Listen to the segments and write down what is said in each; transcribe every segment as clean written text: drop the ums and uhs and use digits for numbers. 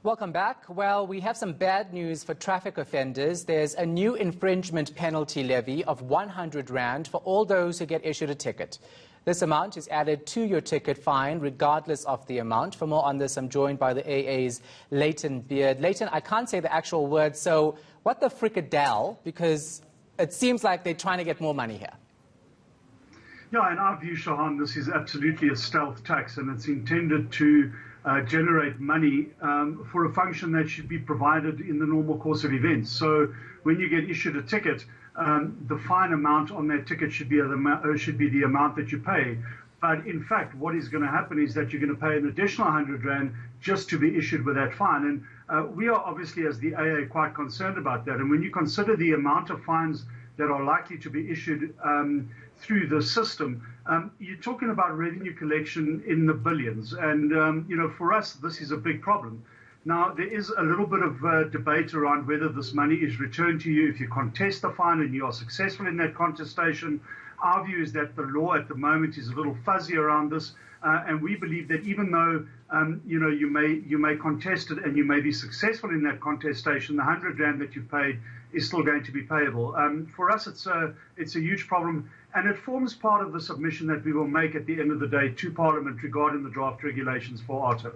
Welcome back. Well, we have some bad news for traffic offenders. There's a new infringement penalty levy of 100 Rand for all those who get issued a ticket. This amount is added to your ticket fine regardless of the amount. For more on this, I'm joined by the AA's Layton Beard. Layton, I can't say the actual word, so what the fricadelle? Because it seems like they're trying to get more money here. Yeah, in our view, Shahan, this is absolutely a stealth tax, and it's intended to generate money for a function that should be provided in the normal course of events. So when you get issued a ticket, the fine amount on that ticket should be the amount that you pay. But in fact, what is going to happen is that you're going to pay an additional 100 Rand just to be issued with that fine. And we are obviously, as the AA, quite concerned about that. And when you consider the amount of fines that are likely to be issued through the system, you're talking about revenue collection in the billions. And, for us, this is a big problem. Now, there is a little bit of debate around whether this money is returned to you if you contest the fine and you are successful in that contestation. Our view is that the law at the moment is a little fuzzy around this. And we believe that even though, you may contest it and you may be successful in that contestation, the 100 Rand that you've paid is still going to be payable. For us, it's a huge problem, and it forms part of the submission that we will make at the end of the day to Parliament regarding the draft regulations for auto.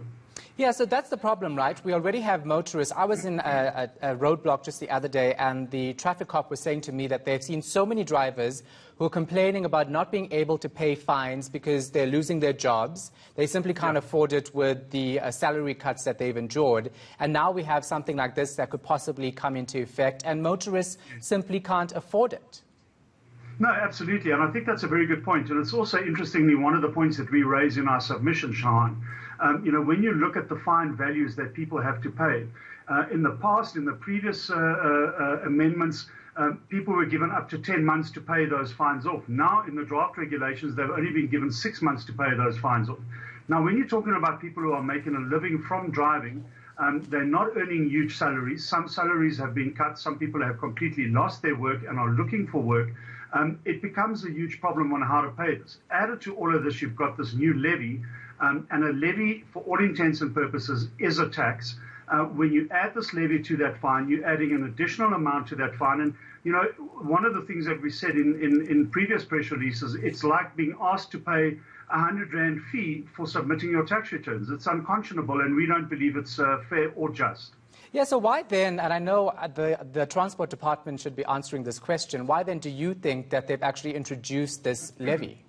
Yeah, so that's the problem, right? We already have motorists. I was in a roadblock just the other day, and the traffic cop was saying to me that they've seen so many drivers who are complaining about not being able to pay fines because they're losing their jobs. They simply can't afford it with the salary cuts that they've endured. And now we have something like this that could possibly come into effect, and motorists simply can't afford it. No, absolutely. And I think that's a very good point. And it's also, interestingly, one of the points that we raise in our submission, Shahan. When you look at the fine values that people have to pay, in the past, in the previous amendments, people were given up to 10 months to pay those fines off. Now, in the draft regulations, they've only been given 6 months to pay those fines off. Now, when you're talking about people who are making a living from driving, they're not earning huge salaries. Some salaries have been cut. Some people have completely lost their work and are looking for work. It becomes a huge problem on how to pay this. Added to all of this, you've got this new levy, and a levy, for all intents and purposes, is a tax. When you add this levy to that fine, you're adding an additional amount to that fine. And, one of the things that we said in previous press releases, it's like being asked to pay a 100 Rand fee for submitting your tax returns. It's unconscionable, and we don't believe it's fair or just. Yeah, so why then, and I know the Transport Department should be answering this question, why then do you think that they've actually introduced this levy?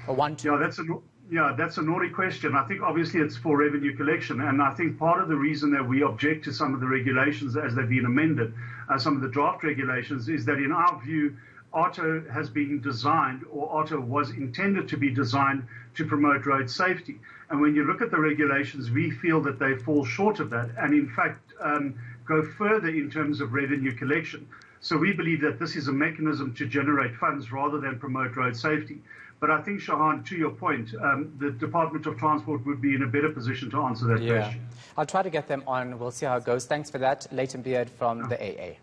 Or want to? Yeah, that's a naughty question. I think obviously it's for revenue collection, and I think part of the reason that we object to some of the regulations as they've been amended, some of the draft regulations, is that in our view, auto has been designed, or auto was intended to be designed to promote road safety. And when you look at the regulations, we feel that they fall short of that and, in fact, go further in terms of revenue collection. So we believe that this is a mechanism to generate funds rather than promote road safety. But I think, Shahan, to your point, the Department of Transport would be in a better position to answer that question. I'll try to get them on. We'll see how it goes. Thanks for that. Layton Beard from the AA.